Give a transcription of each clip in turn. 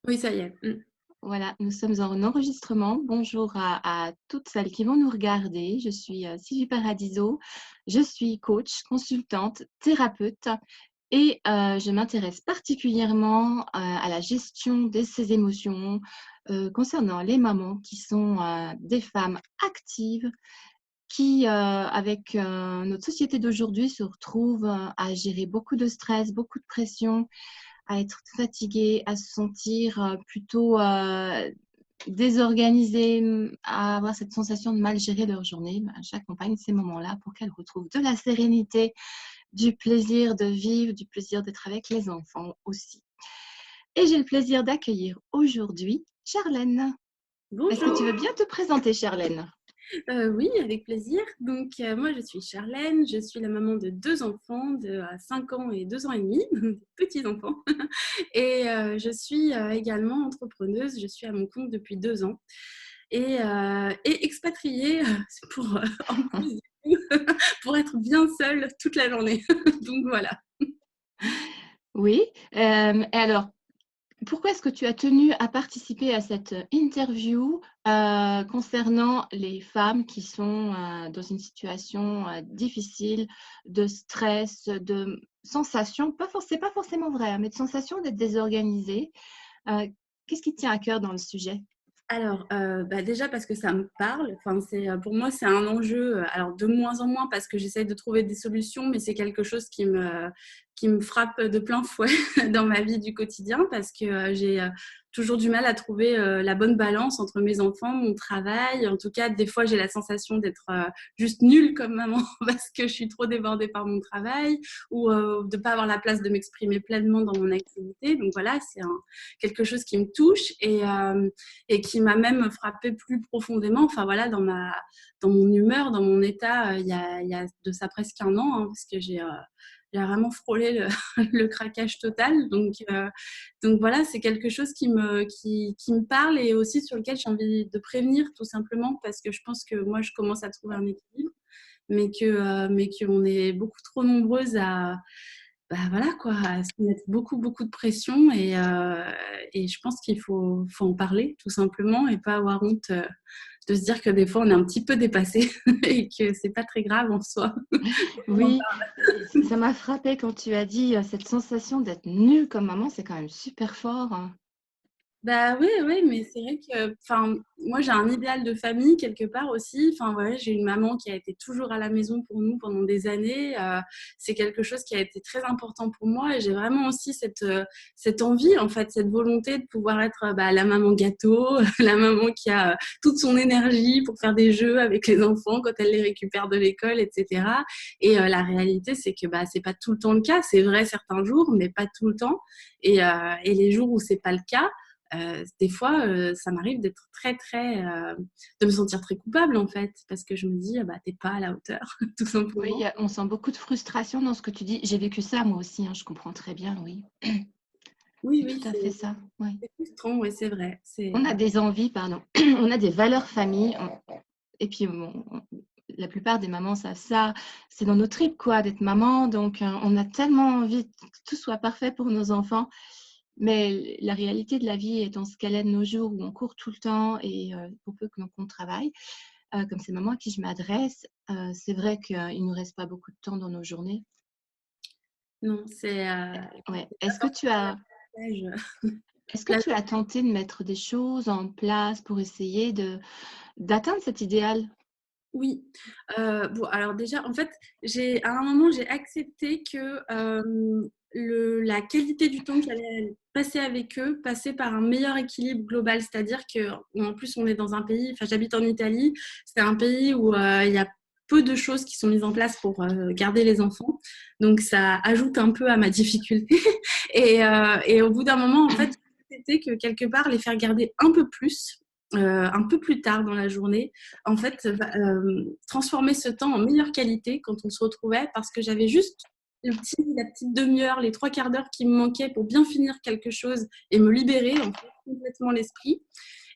Oui, ça y est. Voilà, nous sommes en enregistrement. Bonjour à toutes celles qui vont nous regarder. Je suis Sylvie Paradiso. Je suis coach, consultante, thérapeute et je m'intéresse particulièrement à la gestion de ces émotions concernant les mamans qui sont des femmes actives qui, avec notre société d'aujourd'hui, se retrouvent à gérer beaucoup de stress, beaucoup de pression, à être fatiguées, à se sentir plutôt désorganisées, à avoir cette sensation de mal gérer leur journée. Ben, j'accompagne ces moments-là pour qu'elles retrouvent de la sérénité, du plaisir de vivre, du plaisir d'être avec les enfants aussi. Et j'ai le plaisir d'accueillir aujourd'hui Charlène. Est-ce que tu Bonjour. veux bien te présenter, Charlène? Oui, avec plaisir. Donc, moi, je suis Charlène. Je suis la maman de 2 enfants de 5 ans et 2 ans et demi, des petits enfants. Et je suis également entrepreneuse. Je suis à mon compte depuis 2 ans et expatriée pour, en plus, pour être bien seule toute la journée. Donc voilà. Oui. Et alors, pourquoi est-ce que tu as tenu à participer à cette interview concernant les femmes qui sont dans une situation difficile, de stress, de sensation, c'est pas forcément vrai, hein, mais de sensation d'être désorganisée. Euh, Qu'est-ce qui te tient à cœur dans le sujet? Alors, déjà parce que ça me parle. Enfin, pour moi, c'est un enjeu, alors de moins en moins parce que j'essaye de trouver des solutions, mais c'est quelque chose qui me frappe de plein fouet dans ma vie du quotidien parce que, j'ai, toujours du mal à trouver, la bonne balance entre mes enfants, mon travail. En tout cas, des fois, j'ai la sensation d'être, juste nulle comme maman parce que je suis trop débordée par mon travail ou, de pas avoir la place de m'exprimer pleinement dans mon activité. Donc voilà, c'est quelque chose qui me touche et qui m'a même frappée plus profondément, enfin voilà, dans mon humeur, dans mon état, il y a de ça presque un an, hein, parce que j'ai vraiment frôlé le craquage total. Donc voilà, c'est quelque chose qui me parle et aussi sur lequel j'ai envie de prévenir tout simplement parce que je pense que moi, je commence à trouver un équilibre, mais qu'on est beaucoup trop nombreuses à, bah voilà quoi, à se mettre beaucoup, beaucoup de pression et je pense qu'il faut en parler tout simplement et pas avoir honte de se dire que des fois on est un petit peu dépassé et que c'est pas très grave en soi. Oui, ça m'a frappé quand tu as dit cette sensation d'être nulle comme maman, c'est quand même super fort, hein. Bah oui, oui, mais c'est vrai que, enfin, moi j'ai un idéal de famille quelque part aussi. Enfin voilà, j'ai une maman qui a été toujours à la maison pour nous pendant des années. C'est quelque chose qui a été très important pour moi et j'ai vraiment aussi cette envie, en fait, cette volonté de pouvoir être la maman gâteau, la maman qui a toute son énergie pour faire des jeux avec les enfants quand elle les récupère de l'école, etc. Et la réalité, c'est que c'est pas tout le temps le cas. C'est vrai certains jours, mais pas tout le temps. Et les jours où c'est pas le cas, des fois, ça m'arrive d'être très, très, de me sentir très coupable en fait, parce que je me dis, t'es pas à la hauteur, tout Oui, simplement. on sent beaucoup de frustration dans ce que tu dis. J'ai vécu ça moi aussi, hein, je comprends très bien, oui. Oui, C'est oui, tout à fait ça, oui. c'est frustrant, ouais, c'est vrai. On a des envies, pardon, on a des valeurs famille, et puis la plupart des mamans savent ça, c'est dans nos tripes quoi, d'être maman, donc on a tellement envie que tout soit parfait pour nos enfants, mais la réalité de la vie étant ce qu'elle est de nos jours, où on court tout le temps et pour peu que l'on travaille, comme ces mamans à qui je m'adresse, c'est vrai qu'il ne nous reste pas beaucoup de temps dans nos journées. Non, Ouais. c'est pas forcément l'avantage. Est-ce que tu as tenté de mettre des choses en place pour essayer d'atteindre cet idéal? Oui, bon, alors déjà, en fait, à un moment, j'ai accepté que la qualité du temps que j'allais passer avec eux passait par un meilleur équilibre global. C'est-à-dire qu'en plus, on est dans un pays, enfin, j'habite en Italie, c'est un pays où il y a peu de choses qui sont mises en place pour garder les enfants. Donc, ça ajoute un peu à ma difficulté. Et au bout d'un moment, en fait, c'était que quelque part, les faire garder un peu plus tard dans la journée, en fait, transformer ce temps en meilleure qualité quand on se retrouvait, parce que j'avais juste la petite demi-heure, les trois quarts d'heure qui me manquaient pour bien finir quelque chose et me libérer en fait, complètement l'esprit.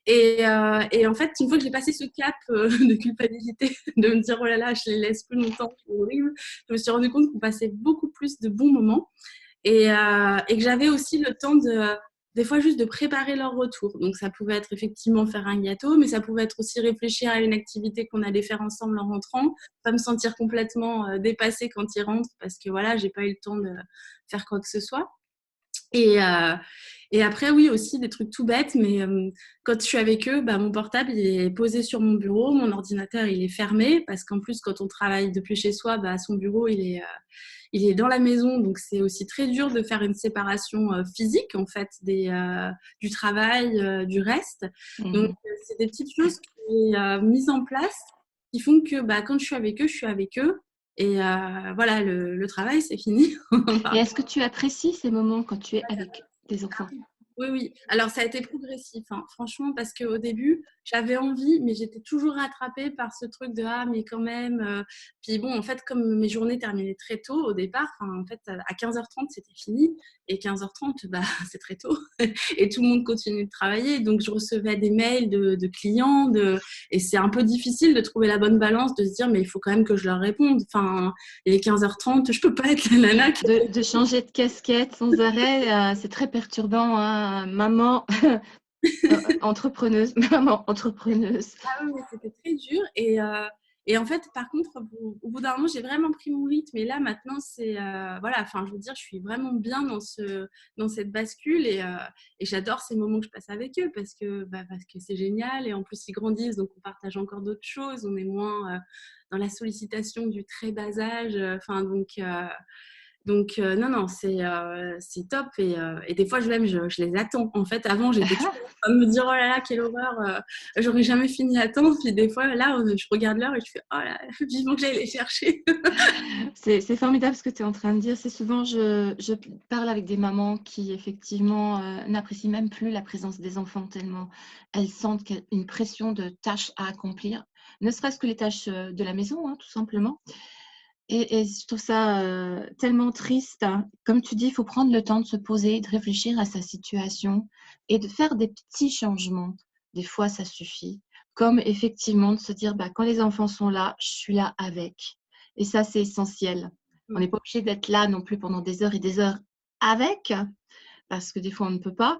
Et en fait, une fois que j'ai passé ce cap de culpabilité, de me dire oh là là, je les laisse plus longtemps, c'est horrible, je me suis rendu compte qu'on passait beaucoup plus de bons moments et que j'avais aussi le temps des fois juste de préparer leur retour. Donc ça pouvait être effectivement faire un gâteau, mais ça pouvait être aussi réfléchir à une activité qu'on allait faire ensemble en rentrant, pas me sentir complètement dépassée quand ils rentrent parce que voilà, j'ai pas eu le temps de faire quoi que ce soit. Et, euh, et après, oui, aussi des trucs tout bêtes, mais quand je suis avec eux, bah, mon portable il est posé sur mon bureau, mon ordinateur il est fermé, parce qu'en plus, quand on travaille depuis chez soi, bah, son bureau il est dans la maison, donc c'est aussi très dur de faire une séparation physique, en fait, du travail, du reste. Donc, c'est des petites choses que j'ai mises en place qui font que bah, quand je suis avec eux, je suis avec eux. Et voilà, le travail, c'est fini. Et est-ce que tu apprécies ces moments quand tu es avec tes enfants? Oui, oui. Alors, ça a été progressif, hein, franchement, parce qu'au début, j'avais envie, mais j'étais toujours rattrapée par ce truc de «Ah, mais quand même». Puis bon, en fait, comme mes journées terminaient très tôt au départ, en fait, à 15h30, c'était fini. Et 15h30, bah, c'est très tôt. Et tout le monde continue de travailler. Donc, je recevais des mails de clients. Et c'est un peu difficile de trouver la bonne balance, de se dire, mais il faut quand même que je leur réponde. Enfin, il est 15h30, je peux pas être la nana qui... De changer de casquette sans arrêt, c'est très perturbant, hein. Maman entrepreneuse, maman entrepreneuse. Ah oui, c'était très dur. Et en fait, par contre, au bout d'un moment, j'ai vraiment pris mon rythme. Et là, maintenant, voilà, enfin, je veux dire, je suis vraiment bien dans cette bascule. Et j'adore ces moments que je passe avec eux parce que c'est génial. Et en plus, ils grandissent, donc on partage encore d'autres choses. On est moins dans la sollicitation du très bas âge. Enfin, donc, non, non, c'est top. Et des fois, je les attends. En fait, avant, j'étais toujours en train de me dire, oh là là, quelle horreur, j'aurais jamais fini à temps. Puis des fois, là, je regarde l'heure et je fais, oh là, vivement que j'aille les chercher. C'est formidable ce que tu es en train de dire. C'est souvent, je parle avec des mamans qui, effectivement, n'apprécient même plus la présence des enfants tellement elles sentent qu'il y a une pression de tâches à accomplir, ne serait-ce que les tâches de la maison, hein, tout simplement. Et je trouve ça tellement triste, hein. Comme tu dis, il faut prendre le temps de se poser, de réfléchir à sa situation et de faire des petits changements. Des fois, ça suffit. Comme effectivement de se dire, bah, quand les enfants sont là, je suis là avec. Et ça, c'est essentiel. On n'est pas obligé d'être là non plus pendant des heures et des heures avec, parce que des fois, on ne peut pas.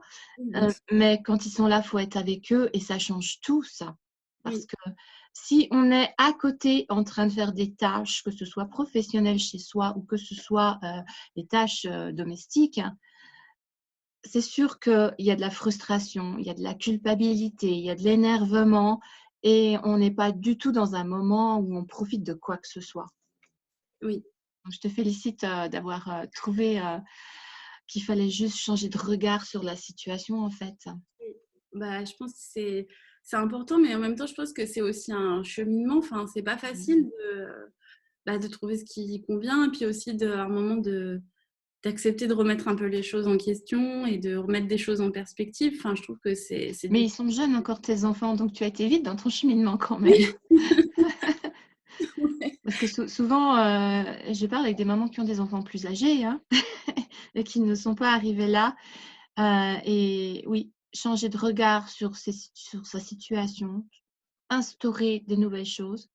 Mais quand ils sont là, il faut être avec eux et ça change tout, ça. Parce Oui, que si on est à côté en train de faire des tâches, que ce soit professionnelles chez soi ou que ce soit des tâches domestiques, c'est sûr qu'il y a de la frustration, il y a de la culpabilité, il y a de l'énervement et on n'est pas du tout dans un moment où on profite de quoi que ce soit. oui. Donc, je te félicite d'avoir trouvé qu'il fallait juste changer de regard sur la situation, en fait. Oui. Bah, je pense que c'est important, mais en même temps, je pense que c'est aussi un cheminement. Enfin, c'est pas facile de trouver ce qui convient. Et puis aussi, à un moment, d'accepter de remettre un peu les choses en question et de remettre des choses en perspective. Enfin, je trouve que c'est Mais ils difficile. sont jeunes encore, tes enfants, donc tu as été vite dans ton cheminement quand même. Parce que souvent, je parle avec des mamans qui ont des enfants plus âgés, hein, et qui ne sont pas arrivées là. Et oui, changer de regard sur sa situation, instaurer des nouvelles choses,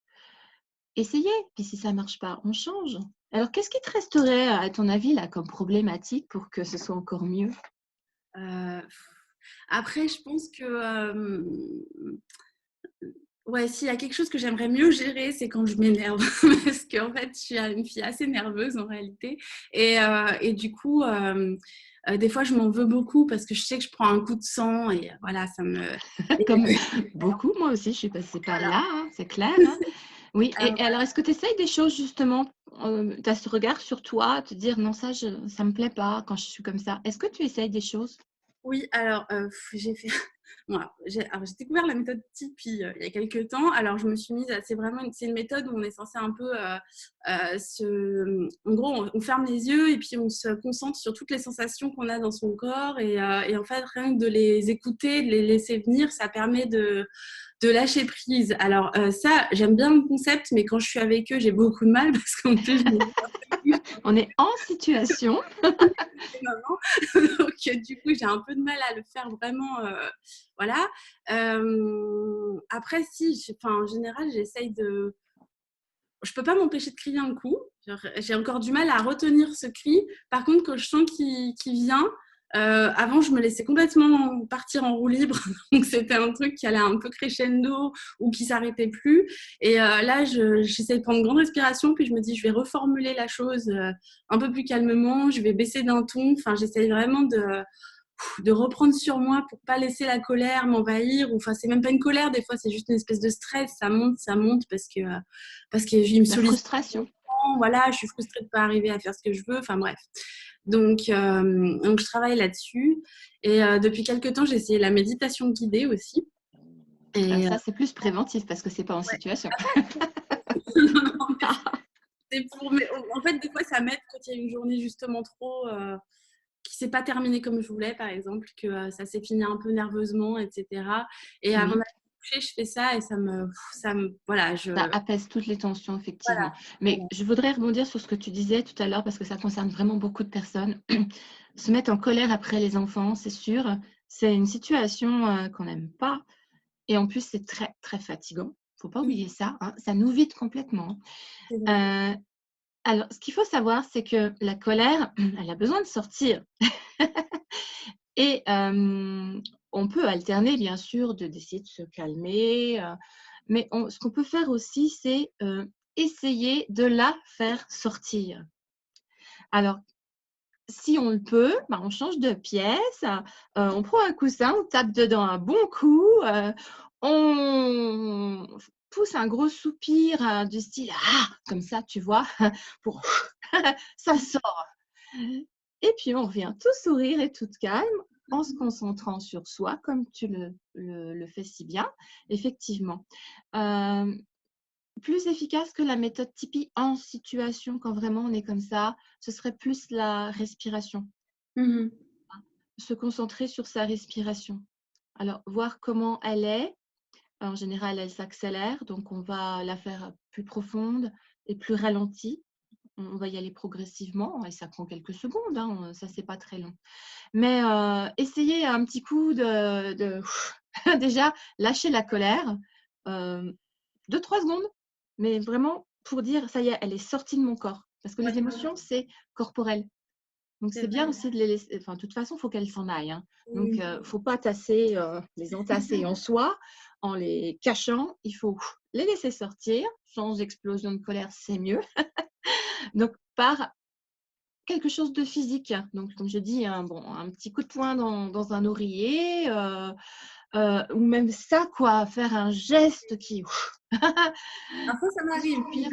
essayer. Puis si ça ne marche pas, on change. Alors, qu'est-ce qui te resterait, à ton avis, là, comme problématique pour que ce soit encore mieux? Euh, Après, je pense que ouais, s'il y a quelque chose que j'aimerais mieux gérer, c'est quand je m'énerve. Parce qu'en fait, je suis une fille assez nerveuse en réalité. Et du coup, des fois, je m'en veux beaucoup parce que je sais que je prends un coup de sang et voilà, ça me. Et, Comme beaucoup, moi aussi, je suis passée par voilà. là, hein, c'est clair, hein. Oui, et alors est-ce que tu essayes des choses justement, tu as ce regard sur toi, te dire: «Non, ça me plaît pas quand je suis comme ça». Est-ce que tu essayes des choses? Oui, alors j'ai fait voilà, j'ai découvert la méthode Tipeee, il y a quelques temps. Alors je me suis mise à c'est une méthode où on est censé un peu, en gros, on ferme les yeux et puis on se concentre sur toutes les sensations qu'on a dans son corps et en fait, rien que de les écouter, de les laisser venir, ça permet de lâcher prise. Alors ça, j'aime bien le concept, mais quand je suis avec eux, j'ai beaucoup de mal parce qu'en plus, je me On est en situation. maman. Donc, du coup, j'ai un peu de mal à le faire vraiment. Voilà. Après, si, en général, j'essaye de. Je peux pas m'empêcher de crier un coup. J'ai encore du mal à retenir ce cri. Par contre, quand je sens qu'il vient, Avant, je me laissais complètement partir en roue libre. Donc, c'était un truc qui allait un peu crescendo ou qui s'arrêtait plus. Et là, j'essaie de prendre une grande respiration, puis je me dis, je vais reformuler la chose un peu plus calmement, je vais baisser d'un ton. Enfin, j'essaie vraiment de reprendre sur moi pour pas laisser la colère m'envahir. Enfin, c'est même pas une colère, des fois, c'est juste une espèce de stress. Ça monte parce que il me La sollicite. frustration. Voilà, je suis frustrée de pas arriver à faire ce que je veux. Enfin, bref. Donc je travaille là-dessus. Et depuis quelques temps, j'ai essayé la méditation guidée aussi. Alors Et ça, c'est plus préventif parce que c'est pas en situation. c'est pour, mais en fait, des fois, ça m'aide quand il y a une journée justement trop qui s'est pas terminée comme je voulais, par exemple, que ça s'est fini un peu nerveusement, etc. Et avant Oui. d'aller me coucher, je fais ça et voilà, Ça apaise toutes les tensions, voilà, effectivement. Mais voilà. je voudrais rebondir sur ce que tu disais tout à l'heure, parce que ça concerne vraiment beaucoup de personnes. Se mettre en colère après les enfants, c'est sûr, c'est une situation qu'on n'aime pas. Et en plus, c'est très, très fatigant. Faut pas oublier ça, hein. Ça nous vide complètement. C'est vrai. Euh, alors, ce qu'il faut savoir, c'est que la colère, elle a besoin de sortir. Et on peut alterner, bien sûr, d'essayer de se calmer, mais ce qu'on peut faire aussi, c'est essayer de la faire sortir. Alors, si on le peut, bah, on change de pièce, on prend un coussin, on tape dedans un bon coup, on pousse un gros soupir du style «Ah!» comme ça, tu vois, pour ça sort. Et puis on revient tout sourire et toute calme en se concentrant sur soi, comme tu le fais si bien, effectivement. Euh, Plus efficace que la méthode Tipeee en situation, quand vraiment on est comme ça, ce serait plus la respiration. Mhm. Se concentrer sur sa respiration. Alors, voir comment elle est. En général, elle s'accélère, donc on va la faire plus profonde et plus ralentie. On va y aller progressivement et ça prend quelques secondes, hein, ça c'est pas très long. Mais essayez un petit coup de déjà lâcher la colère, 2-3 secondes, mais vraiment pour dire: «Ça y est, elle est sortie de mon corps». Parce que Ouais, les émotions, c'est corporel. Donc c'est c'est bien vrai. aussi de les laisser, enfin, de toute façon, il faut qu'elles s'en aillent, hein. Donc Mhm. faut pas tasser, les entasser en soi, en les cachant. Il faut les laisser sortir, sans explosion de colère, c'est mieux. Donc par quelque chose de physique. Donc comme je dis, un petit coup de poing dans un oreiller, ou même ça quoi, faire un geste qui Parfois, ça qui m'arrive. soupire.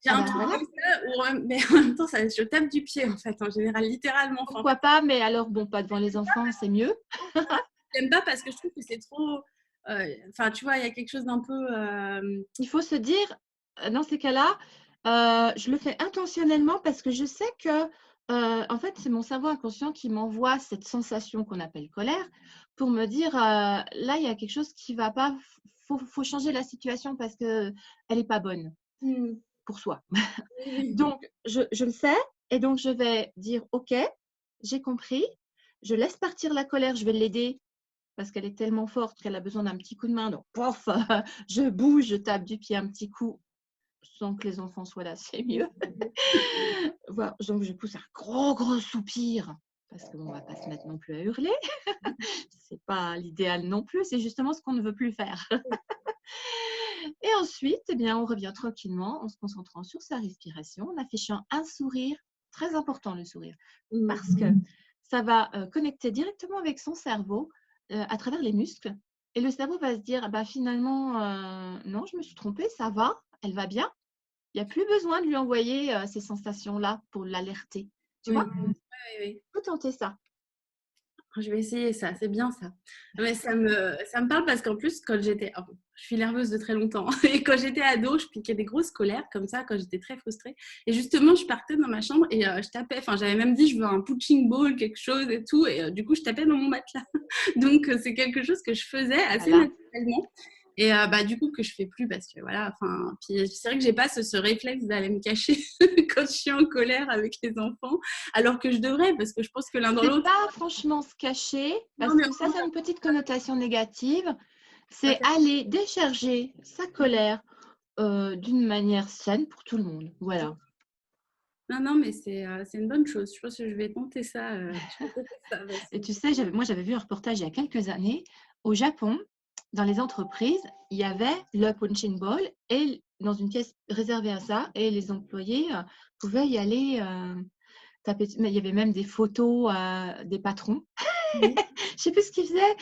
J'ai Ah un bah truc voilà, comme ça, mais en même temps, je tape du pied, en fait, en général, littéralement. Enfin, en fait, pourquoi pas, mais alors bon, pas devant les enfants, c'est mieux. j'aime pas parce que je trouve que c'est trop. Enfin, tu vois, il y a quelque chose d'un peu. Il faut se dire, dans ces cas-là, je le fais intentionnellement parce que je sais que, en fait, c'est mon cerveau inconscient qui m'envoie cette sensation qu'on appelle colère pour me dire, «Là, il y a quelque chose qui va pas, faut changer la situation parce qu'elle est pas bonne hmm, pour soi». oui, Donc je le sais et donc je vais dire: «OK, j'ai compris, je laisse partir la colère, je vais l'aider parce qu'elle est tellement forte qu'elle a besoin d'un petit coup de main, donc pof, je bouge, je tape du pied un petit coup sans que les enfants soient là, c'est mieux. Voilà, donc je pousse un gros, gros soupir parce qu'on ne va pas se mettre non plus à hurler. C'est pas l'idéal non plus, c'est justement ce qu'on ne veut plus faire. Et ensuite, eh bien, on revient tranquillement en se concentrant sur sa respiration, en affichant un sourire, très important le sourire, oui. parce que ça va connecter directement avec son cerveau à travers les muscles. Et le cerveau va se dire, bah, finalement, non, je me suis trompée, ça va, elle va bien. Il n'y a plus besoin de lui envoyer ces sensations-là pour l'alerter. Tu Oui, vois? oui, oui. Tu peux tenter ça. Je vais essayer ça, c'est bien ça. Mais ça me parle parce qu'en plus, quand j'étais. Oh, je suis nerveuse de très longtemps. Et quand j'étais ado, je piquais des grosses colères comme ça, quand j'étais très frustrée. Et justement, je partais dans ma chambre et je tapais. Enfin, j'avais même dit, je veux un punching ball, quelque chose et tout. Et du coup, je tapais dans mon matelas. Donc, c'est quelque chose que je faisais assez Voilà. naturellement. Et bah, du coup, que je fais plus parce que voilà. Enfin, puis c'est vrai que j'ai pas ce réflexe d'aller me cacher quand je suis en colère avec les enfants, alors que je devrais parce que je pense que l'un dans C'est l'autre. pas franchement se cacher, Non, parce mais que ça a une petite connotation négative. ça C'est fait. aller décharger sa colère d'une manière saine pour tout le monde. Voilà. Non, mais c'est une bonne chose. Je pense que je vais tenter ça. Je vais tenter ça. Et tu sais, moi, j'avais vu un reportage il y a quelques années. Au Japon, dans les entreprises, il y avait le punching ball et dans une pièce réservée à ça, et les employés pouvaient y aller taper. Mais il y avait même des photos des patrons. Mhm. Je sais plus ce qu'ils faisaient.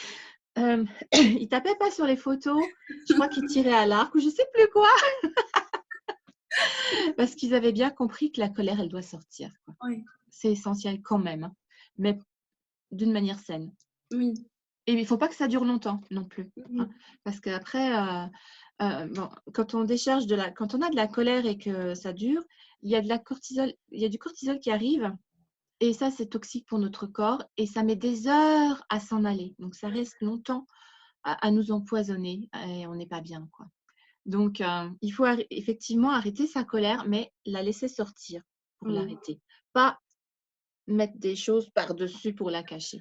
Ils tapaient pas sur les photos. Je crois qu'ils tiraient à l'arc ou je sais plus quoi. Parce qu'ils avaient bien compris que la colère, elle doit sortir, quoi. Oui, C'est essentiel quand même, hein, mais d'une manière saine. oui. Et il ne faut pas que ça dure longtemps non plus, hein, Mhm. parce qu'après, bon, quand on a de la colère et que ça dure, il y a du cortisol qui arrive et ça, c'est toxique pour notre corps et ça met des heures à s'en aller. Donc, ça reste longtemps à nous empoisonner et on n'est pas bien, quoi. Donc, il faut effectivement arrêter sa colère, mais la laisser sortir pour Mhm. l'arrêter. Pas mettre des choses par-dessus pour la cacher.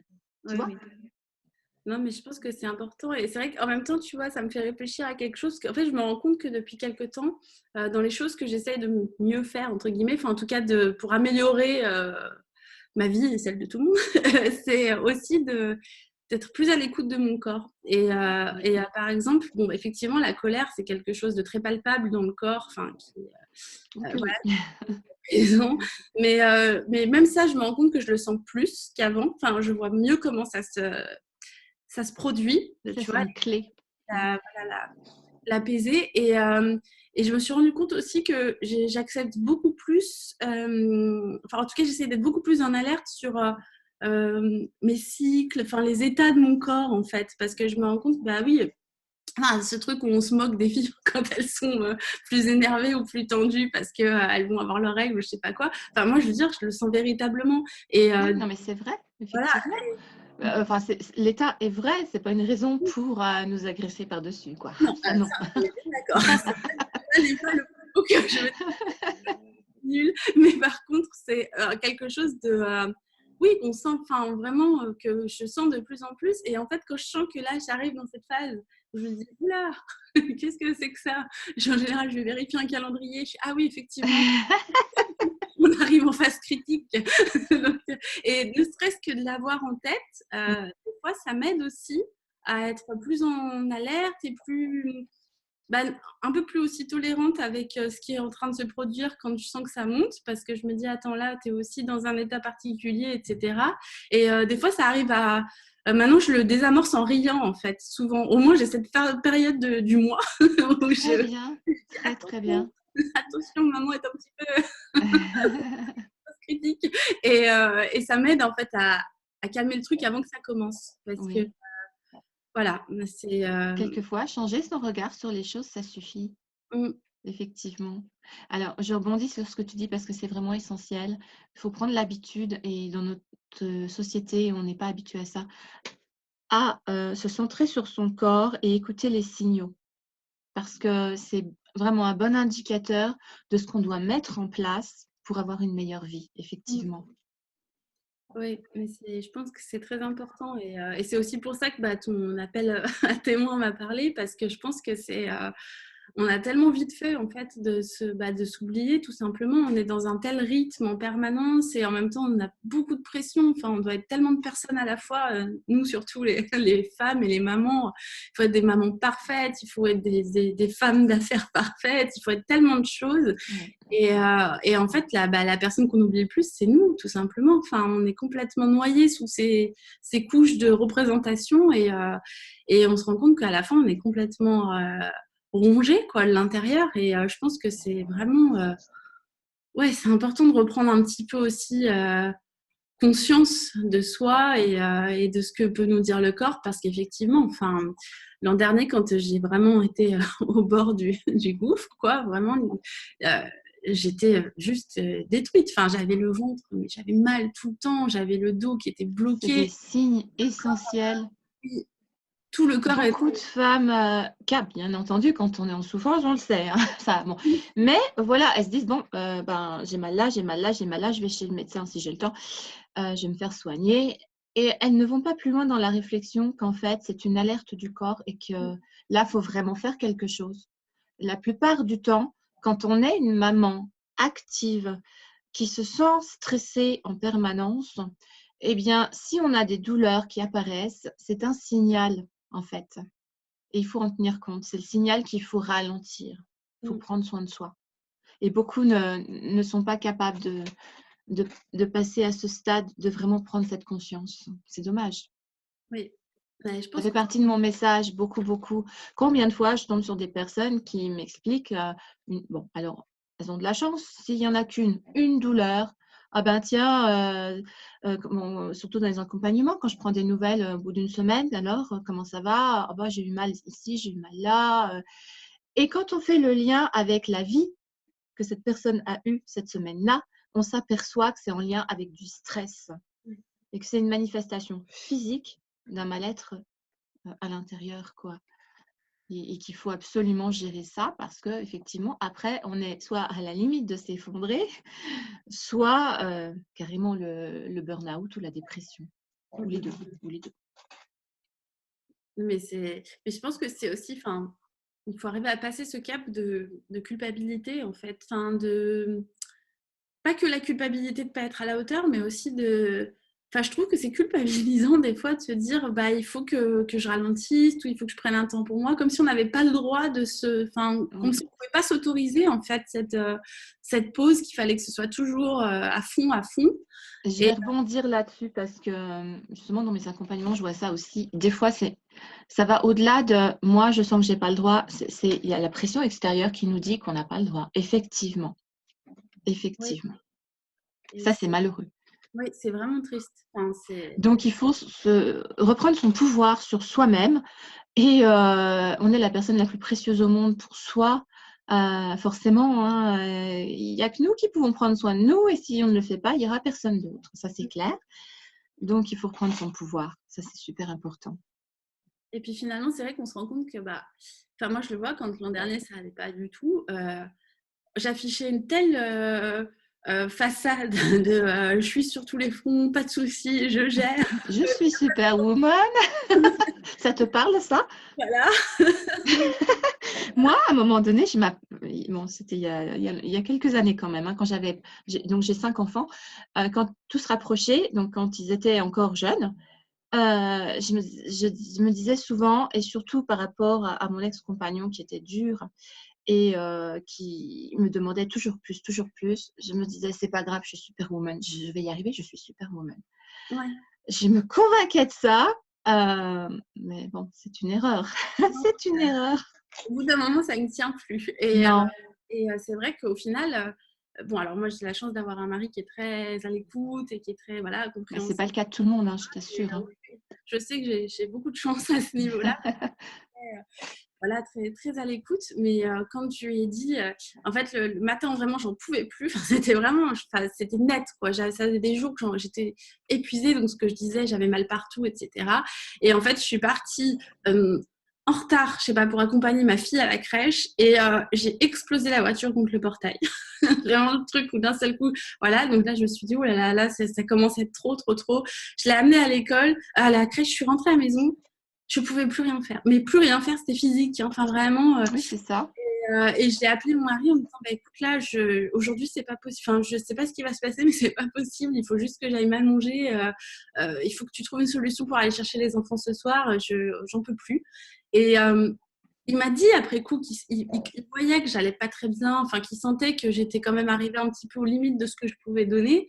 Tu Oui, vois? oui. Non, mais je pense que c'est important. Et c'est vrai qu'en même temps, tu vois, ça me fait réfléchir à quelque chose. En fait, je me rends compte que depuis quelques temps, dans les choses que j'essaye de mieux faire, entre guillemets, enfin, en tout cas, pour améliorer ma vie et celle de tout le monde, c'est aussi d'être plus à l'écoute de mon corps. Et par exemple, bon, effectivement, la colère, c'est quelque chose de très palpable dans le corps, enfin, Oh que voilà, oui. présent. Mais même ça, je me rends compte que je le sens plus qu'avant. Enfin, je vois mieux comment ça se produit, Ça, tu c'est vois, une clé. Mmh. l'apaiser. Et je me suis rendu compte aussi que j'accepte beaucoup plus, enfin en tout cas j'essaie d'être beaucoup plus en alerte sur mes cycles, enfin les états de mon corps en fait, parce que je me rends compte, bah oui, enfin, ce truc où on se moque des filles quand elles sont plus énervées ou plus tendues parce qu'elles vont avoir leurs règles ou je sais pas quoi. Enfin moi je veux dire, je le sens véritablement. Et Oui, non, mais c'est vrai, voilà. effectivement. Enfin, l'état est vrai, c'est pas une raison pour nous agresser par-dessus, quoi. Non, Ça, non. ça, on est bien d'accord. Ça n'est pas le mot que je veux nul, mais par contre, c'est quelque chose de. Oui, on sent, enfin, vraiment, que je sens de plus en plus. Et en fait, quand je sens que là, j'arrive dans cette phase où je me dis, oula, qu'est-ce que c'est que ça? En général, je vais vérifier un calendrier. Je suis, ah oui, effectivement, on arrive en phase critique. Donc, et ne serait-ce que de l'avoir en tête, des fois, ça m'aide aussi à être plus en alerte et plus bah, un peu plus aussi tolérante avec ce qui est en train de se produire quand je sens que ça monte, parce que je me dis, attends, là, tu es aussi dans un état particulier, etc. Et des fois, ça arrive à... maintenant, je le désamorce en riant, en fait, souvent. Au moins, j'ai cette période du mois où Très je bien, dis, très, très attention, bien. attention, maman est un petit peu critique. Et ça m'aide, en fait, à calmer le truc avant que ça commence. Parce que, Oui, voilà, c'est... quelquefois, changer son regard sur les choses, ça suffit, effectivement. Alors, je rebondis sur ce que tu dis parce que c'est vraiment essentiel. Il faut prendre l'habitude, et dans notre société, on n'est pas habitué à ça, à se centrer sur son corps et écouter les signaux. Parce que c'est vraiment un bon indicateur de ce qu'on doit mettre en place pour avoir une meilleure vie, effectivement. Oui, mais je pense que c'est très important et c'est aussi pour ça que bah, ton appel à témoin m'a parlé parce que je pense que on a tellement vite fait en fait de s'oublier tout simplement. On est dans un tel rythme en permanence et en même temps on a beaucoup de pression. Enfin, on doit être tellement de personnes à la fois, nous surtout les femmes et les mamans. Il faut être des mamans parfaites, il faut être des femmes d'affaires parfaites, il faut être tellement de choses. Ouais. Et en fait, la personne qu'on oublie le plus, c'est nous, tout simplement. Enfin, on est complètement noyé sous ces couches de représentation et on se rend compte qu'à la fin, on est complètement rongé quoi, de l'intérieur. Et je pense que c'est vraiment... ouais, c'est important de reprendre un petit peu aussi conscience de soi et de ce que peut nous dire le corps parce qu'effectivement, enfin, l'an dernier, quand j'ai vraiment été au bord du gouffre, quoi, vraiment, euh, j'étais juste détruite. Enfin, j'avais le ventre, mais j'avais mal tout le temps, j'avais le dos qui était C'est des bloqué, signes essentiels. tout le corps était... Beaucoup de femmes, bien entendu, quand on est en souffrance, on le sait, hein, ça, bon. Mais voilà, elles se disent, bon, ben, j'ai mal là, j'ai mal là, j'ai mal là, je vais chez le médecin si j'ai le temps, je vais me faire soigner. Et elles ne vont pas plus loin dans la réflexion qu'en fait, c'est une alerte du corps et que là, il faut vraiment faire quelque chose. La plupart du temps, quand on est une maman active, qui se sent stressé en permanence, eh bien, si on a des douleurs qui apparaissent, c'est un signal, en fait. Et il faut en tenir compte. C'est le signal qu'il faut ralentir. Il faut Mm. prendre soin de soi. Et beaucoup ne sont pas capables de passer à ce stade, de vraiment prendre cette conscience. C'est dommage. Oui. Ouais, je Ça pense fait que partie de mon message, beaucoup, beaucoup. Combien de fois je tombe sur des personnes qui m'expliquent, bon, alors, elles ont de la chance, s'il y en a une douleur, ah ben tiens, surtout dans les accompagnements, quand je prends des nouvelles au bout d'une semaine, alors, comment ça va? Ah bah, j'ai eu mal ici, j'ai eu mal là. Et quand on fait le lien avec la vie que cette personne a eue cette semaine-là, on s'aperçoit que c'est en lien avec du stress et que c'est une manifestation physique d'un mal-être à l'intérieur, quoi. Et qu'il faut absolument gérer ça parce que effectivement, après, on est soit à la limite de s'effondrer, soit carrément le burn-out ou la dépression, ou les deux, ou les deux. mais je pense que c'est aussi, enfin, il faut arriver à passer ce cap de culpabilité, en fait. Enfin, pas que la culpabilité de ne pas être à la hauteur, mais aussi de. Enfin, je trouve que c'est culpabilisant des fois de se dire bah, il faut que je ralentisse ou il faut que je prenne un temps pour moi, comme si on n'avait pas le droit de se. Enfin, comme si on ne pouvait pas s'autoriser en fait cette pause, qu'il fallait que ce soit toujours à fond, à fond. Je Et vais rebondir là-dessus parce que justement dans mes accompagnements, je vois ça aussi. Des fois, ça va au-delà de moi, je sens que j'ai pas le droit. Il y a la pression extérieure qui nous dit qu'on n'a pas le droit. Effectivement, oui, effectivement. et Ça, c'est malheureux. oui, c'est vraiment triste. Enfin, c'est. Donc, il faut reprendre son pouvoir sur soi-même. Et on est la personne la plus précieuse au monde pour soi. Forcément, hein, il n'y a que nous qui pouvons prendre soin de nous. Et si on ne le fait pas, il n'y aura personne d'autre. Ça, c'est clair. Donc, il faut reprendre son pouvoir. Ça, c'est super important. Et puis finalement, c'est vrai qu'on se rend compte que, bah, enfin, moi je le vois quand l'an dernier ça n'allait pas du tout. J'affichais une telle façade de je suis sur tous les fronts, pas de soucis, je gère. Je suis superwoman. Ça te parle, ça? Voilà. Moi, à un moment donné, bon, c'était il y a quelques années quand même, hein, quand donc j'ai 5 enfants, quand tout se rapprochait, donc quand ils étaient encore jeunes, je me disais souvent, et surtout par rapport à mon ex-compagnon qui était dur et qui me demandait toujours plus, je me disais: «C'est pas grave, je suis superwoman, je vais y arriver, je suis superwoman». Ouais. Je me convainquais de ça, mais bon, c'est une erreur. Non, C'est une erreur. au bout d'un moment, ça ne tient plus. Et, Non, c'est vrai qu'au final, bon, alors moi j'ai la chance d'avoir un mari qui est très à l'écoute et qui est très voilà, bah, c'est pas compréhensif. le cas de tout le monde, hein, je Et, t'assure, hein. oui, je sais que j'ai beaucoup de chance à ce niveau-là. Voilà, très, très à l'écoute. Mais quand je lui ai dit, en fait, le matin, vraiment, j'en pouvais plus. Enfin, c'était vraiment, enfin, c'était net, quoi. Ça faisait des jours que j'étais épuisée. Donc, ce que je disais, j'avais mal partout, etc. Et en fait, je suis partie en retard, je sais pas, pour accompagner ma fille à la crèche. Et j'ai explosé la voiture contre le portail. Vraiment le truc où d'un seul coup, voilà. Donc là, je me suis dit, oh là là, là, ça commence à être trop, trop, trop. Je l'ai amenée à l'école, à la crèche. Je suis rentrée à la maison, je pouvais plus rien faire. Mais plus rien faire, c'était physique, hein. Enfin, vraiment. Oui, c'est ça. Et j'ai appelé mon mari en me disant, bah, écoute, là, aujourd'hui, c'est pas possible. Enfin, je sais pas ce qui va se passer, mais c'est pas possible. Il faut juste que j'aille mal manger. Il faut que tu trouves une solution pour aller chercher les enfants ce soir. J'en peux plus. Et il m'a dit après coup qu'il voyait que j'allais pas très bien, enfin, qu'il sentait que j'étais quand même arrivée un petit peu aux limites de ce que je pouvais donner.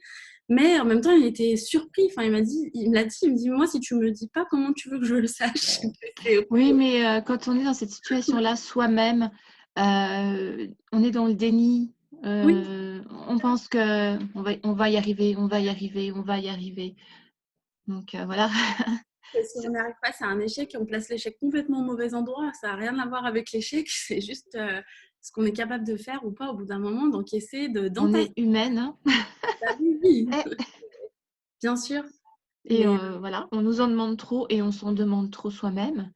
Mais en même temps, il était surpris. Enfin, il me l'a dit, il me dit, moi, si tu me le dis pas, comment tu veux que je le sache? Oui, mais quand on est dans cette situation-là soi-même, on est dans le déni. Oui, On pense qu'on va y arriver, on va y arriver, on va y arriver. Donc voilà. si on n'y arrive pas, c'est un échec et on place l'échec complètement au mauvais endroit. Ça n'a rien à voir avec l'échec, c'est juste ce qu'on est capable de faire ou pas au bout d'un moment, d'encaisser, On d'entasser. est humaine, hein. Bah oui, oui, Eh, bien sûr. et Mais voilà, on nous en demande trop et on s'en demande trop soi-même.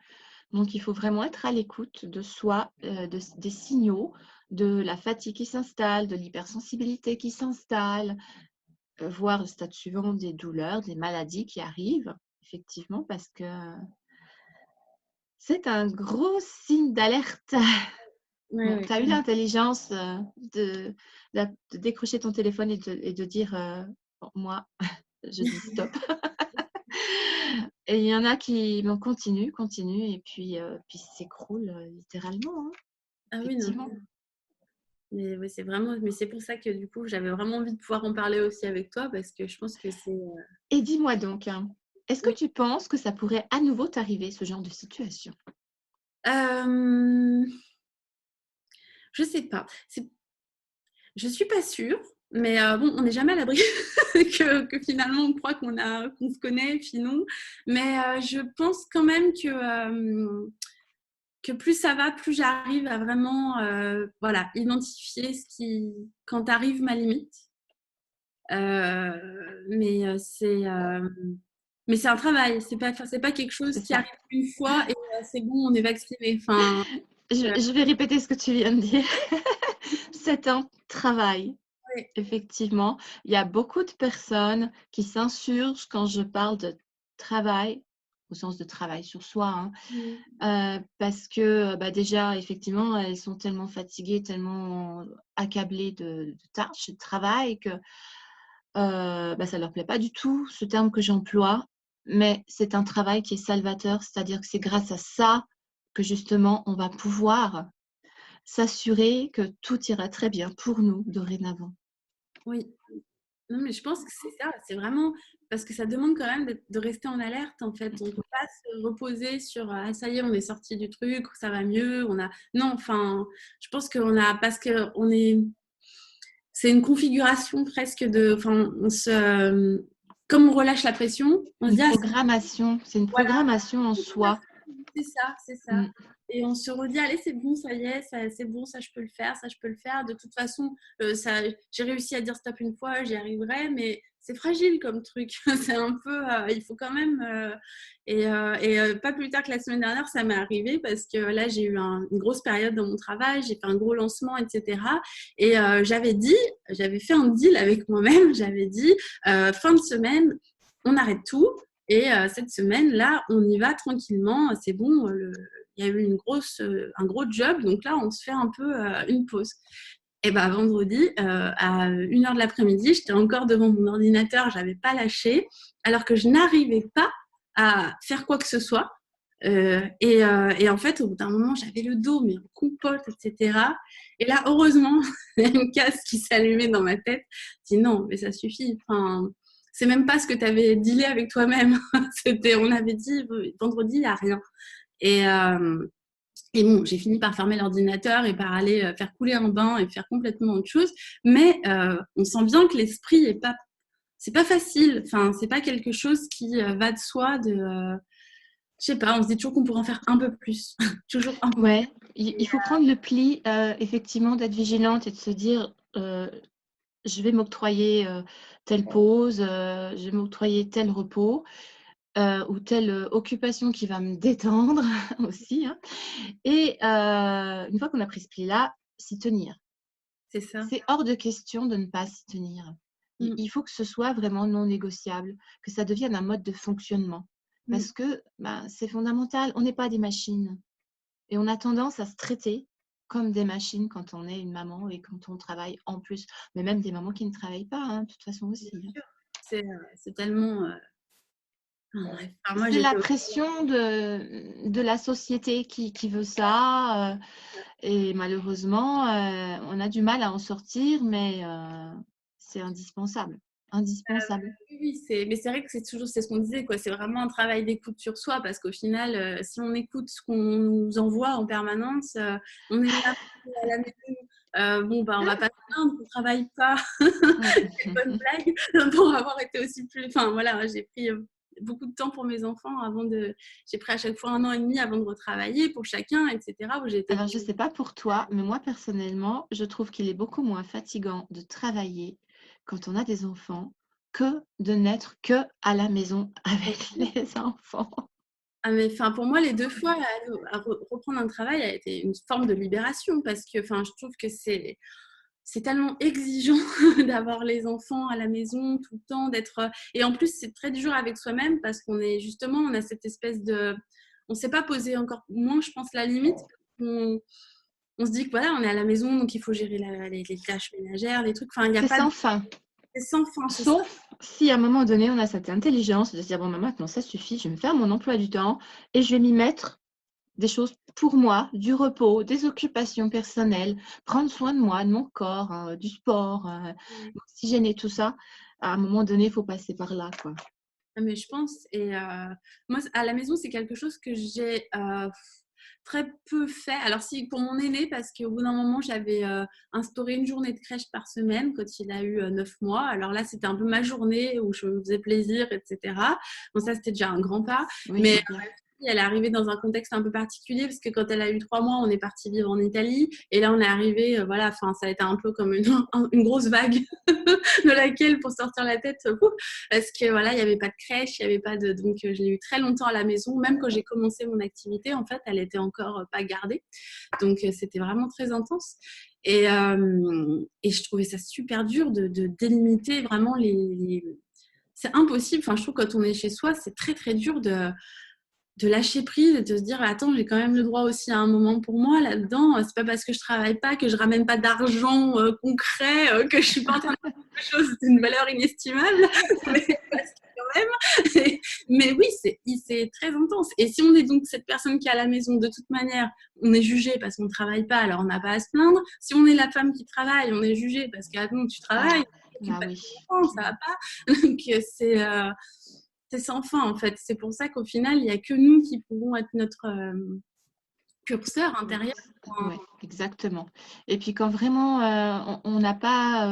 Donc il faut vraiment être à l'écoute de soi, des signaux, de la fatigue qui s'installe, de l'hypersensibilité qui s'installe, voir le stade suivant des douleurs, des maladies qui arrivent, effectivement, parce que c'est un gros signe d'alerte. Ouais, Bon, ouais. tu as eu l'intelligence de décrocher ton téléphone et de dire bon, moi, je dis stop. Et il y en a qui bon, continuent, puis s'écroulent littéralement, hein, Ah oui, non. effectivement. Mais ouais, c'est vraiment, mais c'est pour ça que du coup, j'avais vraiment envie de pouvoir en parler aussi avec toi parce que je pense que c'est. Et dis-moi donc, hein, est-ce que Oui. tu penses que ça pourrait à nouveau t'arriver, ce genre de situation? Euh, je sais pas. Je suis pas sûre, mais bon, on n'est jamais à l'abri que finalement on croit qu'on se connaît, puis non. Mais je pense quand même que plus ça va, plus j'arrive à vraiment voilà, identifier quand arrive ma limite. Mais mais c'est un travail, c'est pas quelque chose C'est qui ça. arrive une fois et c'est bon, on est vacciné. Enfin, euh, Je vais répéter ce que tu viens de dire. C'est un travail, ouais. effectivement. Il y a beaucoup de personnes qui s'insurgent quand je parle de travail, au sens de travail sur soi, hein, Mm. parce que, bah, déjà, effectivement, elles sont tellement fatiguées, tellement accablées de tâches et de travail que, bah, ça leur plaît pas du tout, ce terme que j'emploie, mais c'est un travail qui est salvateur, c'est-à-dire que c'est grâce à ça que, justement, on va pouvoir s'assurer que tout ira très bien pour nous dorénavant. Oui. Non, mais je pense que c'est ça, c'est vraiment parce que ça demande quand même de rester en alerte en fait. On ne peut pas se reposer sur ah ça y est, on est sorti du truc, ça va mieux, on a non, enfin, je pense qu'on a parce que on est c'est une configuration presque de enfin comme on relâche la pression, on se Une dit ah programmation, c'est une voilà, programmation en soi. c'est ça, c'est ça. Mmh. Et on se redit, allez, c'est bon, ça y est, c'est bon, ça je peux le faire, ça je peux le faire. De toute façon, j'ai réussi à dire stop une fois, j'y arriverai, mais c'est fragile comme truc. C'est un peu, il faut quand même. Pas plus tard que la semaine dernière, ça m'est arrivé parce que là, j'ai eu une grosse période dans mon travail, j'ai fait un gros lancement, etc. Et j'avais fait un deal avec moi-même, j'avais dit, fin de semaine, on arrête tout. Et cette semaine-là, on y va tranquillement. C'est bon, il y a eu un gros job. Donc là, on se fait un peu une pause. Et ben vendredi, à 1 heure de l'après-midi, j'étais encore devant mon ordinateur, je n'avais pas lâché, alors que je n'arrivais pas à faire quoi que ce soit. Et en fait, au bout d'un moment, j'avais le dos, mais en compote, etc. Et là, heureusement, il y a une case qui s'allumait dans ma tête. Je dis non, mais ça suffit. Enfin, c'est même pas ce que tu avais dealé avec toi-même. On avait dit vendredi, il n'y a rien. Et, euh, et bon, j'ai fini par fermer l'ordinateur et par aller faire couler un bain et faire complètement autre chose. Mais on sent bien que l'esprit c'est pas facile. Enfin, c'est pas quelque chose qui va de soi. Je sais pas. On se dit toujours qu'on pourrait en faire un peu plus, toujours un peu. Ouais, il faut prendre le pli, effectivement, d'être vigilante et de se dire, «Je vais m'octroyer, telle pause, je vais m'octroyer tel repos, ou telle, occupation qui va me détendre» aussi, hein, et une fois qu'on a pris ce pli-là, s'y tenir. C'est ça. C'est hors de question de ne pas s'y tenir. Mm, Il faut que ce soit vraiment non négociable, que ça devienne un mode de fonctionnement mm. parce que, ben, c'est fondamental. On n'est pas des machines et on a tendance à se traiter comme des machines quand on est une maman et quand on travaille en plus. Mais même des mamans qui ne travaillent pas, hein, de toute façon Bien aussi, hein. sûr. C'est tellement. Enfin, bref. Enfin, moi, C'est la j'étais. pression de la société qui veut ça, et malheureusement, on a du mal à en sortir, mais c'est indispensable, indispensable. Oui, oui, mais c'est vrai que c'est ce qu'on disait, quoi. C'est vraiment un travail d'écoute sur soi parce qu'au final, si on écoute ce qu'on nous envoie en permanence, on est là à la maison. Bon, bah, on va pas se plaindre, on travaille pas. C'est une bonne blague pour avoir été aussi plus. Enfin, voilà, j'ai pris beaucoup de temps pour mes enfants J'ai pris à chaque fois 1 an et demi avant de retravailler pour chacun, etc. Où j'ai été. Alors je ne sais pas pour toi, mais moi personnellement, je trouve qu'il est beaucoup moins fatigant de travailler quand on a des enfants que de n'être que à la maison avec les enfants. Ah mais enfin pour moi les 2 fois à reprendre un travail a été une forme de libération parce que enfin je trouve que c'est tellement exigeant d'avoir les enfants à la maison tout le temps d'être et en plus c'est très dur avec soi-même parce qu'on est justement on a cette espèce de on sait pas poser encore moins je pense la limite on se dit que voilà, on est à la maison, donc il faut gérer les tâches ménagères, les trucs. Enfin, il n'y a C'est pas de... sans fin. C'est sans fin, c'est ça. Sauf si à un moment donné, on a cette intelligence de se dire, bon, bah, maintenant, ça suffit, je vais me faire mon emploi du temps et je vais m'y mettre des choses pour moi, du repos, des occupations personnelles, prendre soin de moi, de mon corps, du sport, m'oxygéner, tout ça. À un moment donné, il faut passer par là, quoi. Mais je pense, et moi, à la maison, c'est quelque chose que j'ai très peu fait. Alors, si pour mon aîné, parce qu'au bout d'un moment, j'avais instauré une journée de crèche par semaine quand il a eu 9 mois. Alors là, c'était un peu ma journée où je me faisais plaisir, etc. Bon, ça, c'était déjà un grand pas. Oui, Mais c'est clair. elle est arrivée dans un contexte un peu particulier parce que quand elle a eu 3 mois, on est parti vivre en Italie et là on est arrivé, voilà, enfin ça a été un peu comme une grosse vague de laquelle pour sortir la tête, parce que voilà, il n'y avait pas de crèche, il y avait pas de, donc je l'ai eu très longtemps à la maison, même quand j'ai commencé mon activité, en fait, elle était encore pas gardée, donc c'était vraiment très intense. Et je trouvais ça super dur de délimiter vraiment c'est impossible. Enfin, je trouve que quand on est chez soi, c'est très très dur de lâcher prise et de se dire attends, j'ai quand même le droit aussi à un moment pour moi là-dedans. C'est pas parce que je travaille pas, que je ramène pas d'argent concret, que je suis pas en train de faire quelque chose d'une valeur inestimable. Mais, parce que quand même, mais oui, c'est très intense. Et si on est donc cette personne qui est à la maison, de toute manière, on est jugé parce qu'on ne travaille pas, alors on n'a pas à se plaindre. Si on est la femme qui travaille, on est jugé parce que attends, tu travailles, tu Bah passes oui. ton temps, ça va pas. Donc c'est sans fin en fait. C'est pour ça qu'au final, il n'y a que nous qui pouvons être notre curseur intérieur. Ouais, exactement. Et puis quand vraiment on n'a pas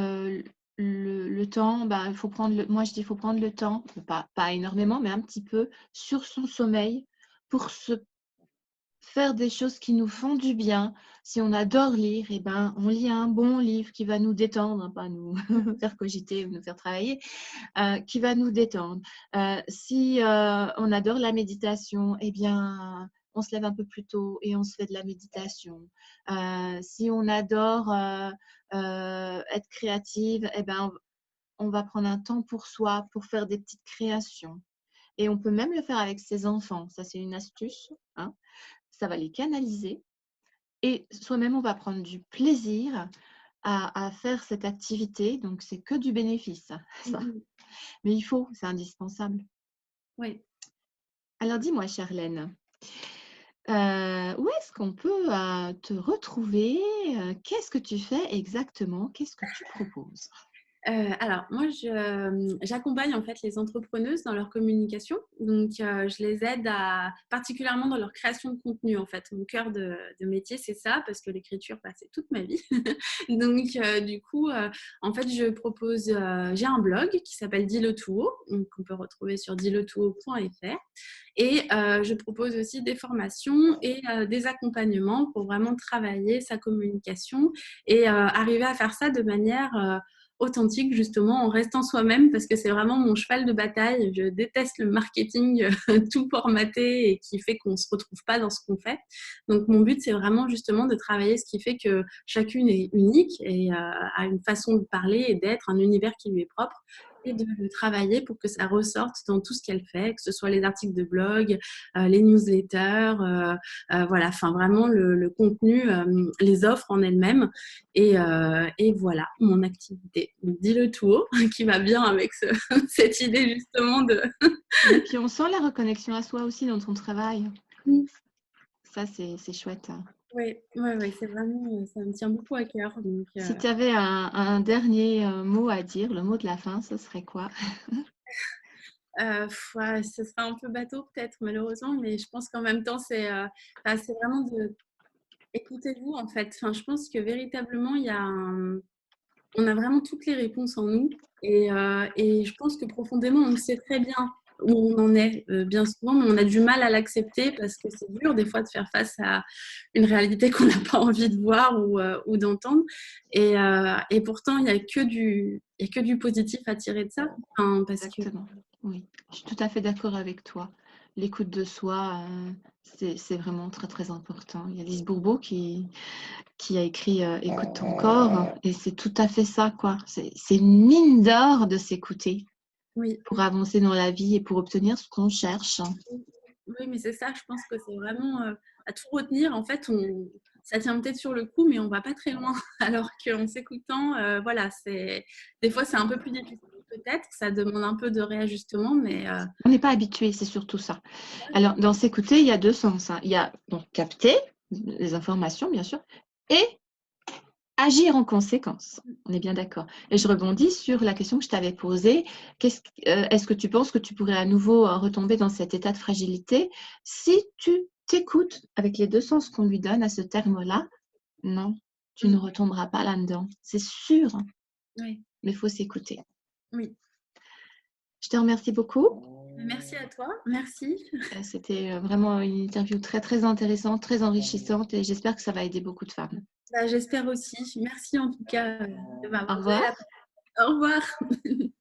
le temps, bah, il faut prendre moi je dis il faut prendre le temps, pas énormément, mais un petit peu sur son sommeil pour se faire des choses qui nous font du bien. Si on adore lire, et ben, on lit un bon livre qui va nous détendre, hein, pas nous faire cogiter ou nous faire travailler, qui va nous détendre. Si on adore la méditation, eh bien, on se lève un peu plus tôt et on se fait de la méditation. Si on adore être créative, eh ben, on va prendre un temps pour soi, pour faire des petites créations. Et on peut même le faire avec ses enfants. Ça, c'est une astuce, hein. Ça va les canaliser. Et soi-même, on va prendre du plaisir à faire cette activité. Donc, c'est que du bénéfice, ça. Mais il faut, c'est indispensable. Oui. Alors, dis-moi, Charlène, où est-ce qu'on peut te retrouver? Qu'est-ce que tu fais exactement? Qu'est-ce que tu proposes? Alors, moi, j'accompagne en fait les entrepreneuses dans leur communication. Donc, je les aide particulièrement dans leur création de contenu. En fait, mon cœur de métier, c'est ça, parce que l'écriture, bah, c'est toute ma vie. Donc, du coup, en fait, j'ai un blog qui s'appelle Dis-le tout haut, donc on peut retrouver sur disletouhaut.fr. Et je propose aussi des formations et des accompagnements pour vraiment travailler sa communication et arriver à faire ça de manière authentique, justement, en restant soi-même, parce que c'est vraiment mon cheval de bataille. Je déteste le marketing tout formaté et qui fait qu'on ne se retrouve pas dans ce qu'on fait. Donc, mon but, c'est vraiment justement de travailler ce qui fait que chacune est unique et a une façon de parler et d'être, un univers qui lui est propre, et de le travailler pour que ça ressorte dans tout ce qu'elle fait, que ce soit les articles de blog, les newsletters, voilà, enfin vraiment le contenu, les offres en elles-mêmes. Et voilà, mon activité. Dis-le tout haut, qui va bien avec cette idée justement de... Et puis, on sent la reconnexion à soi aussi dans ton travail. Ça, c'est chouette. Oui, ouais, ouais, c'est vraiment, ça me tient beaucoup à cœur. Donc, Si tu avais un dernier mot à dire, le mot de la fin, ce serait quoi? ouais, ce serait un peu bateau peut-être malheureusement, mais je pense qu'en même temps, c'est vraiment de... Écoutez-vous en fait. Enfin, je pense que véritablement, on a vraiment toutes les réponses en nous. Et je pense que profondément, on sait très bien où on en est bien souvent, mais on a du mal à l'accepter parce que c'est dur des fois de faire face à une réalité qu'on n'a pas envie de voir ou d'entendre. Et pourtant, il y a que du positif à tirer de ça. Enfin, parce que Exactement. Oui, je suis tout à fait d'accord avec toi. L'écoute de soi, c'est vraiment très, très important. Il y a Lise Bourbeau qui a écrit Écoute ton corps, et c'est tout à fait ça, quoi. C'est une mine d'or de s'écouter oui, pour avancer dans la vie et pour obtenir ce qu'on cherche. Oui, mais c'est ça, je pense que c'est vraiment à tout retenir. En fait, ça tient peut-être sur le coup, mais on va pas très loin. Alors qu'en s'écoutant, voilà, des fois, c'est un peu plus difficile peut-être. Ça demande un peu de réajustement, mais On n'est pas habitué, c'est surtout ça. Alors, dans s'écouter, il y a deux sens, hein. Il y a donc capter les informations, bien sûr, et agir en conséquence. On est bien d'accord. Et je rebondis sur la question que je t'avais posée. Est-ce que tu penses que tu pourrais à nouveau retomber dans cet état de fragilité si tu t'écoutes avec les deux sens qu'on lui donne à ce terme-là? Non, tu ne retomberas pas là-dedans. C'est sûr, oui, mais il faut s'écouter. oui. Je te remercie beaucoup. Merci à toi. Merci. C'était vraiment une interview très, très intéressante, très enrichissante et j'espère que ça va aider beaucoup de femmes. Bah, j'espère aussi. Merci en tout cas de Au m'avoir donné revoir. la parole. Au revoir.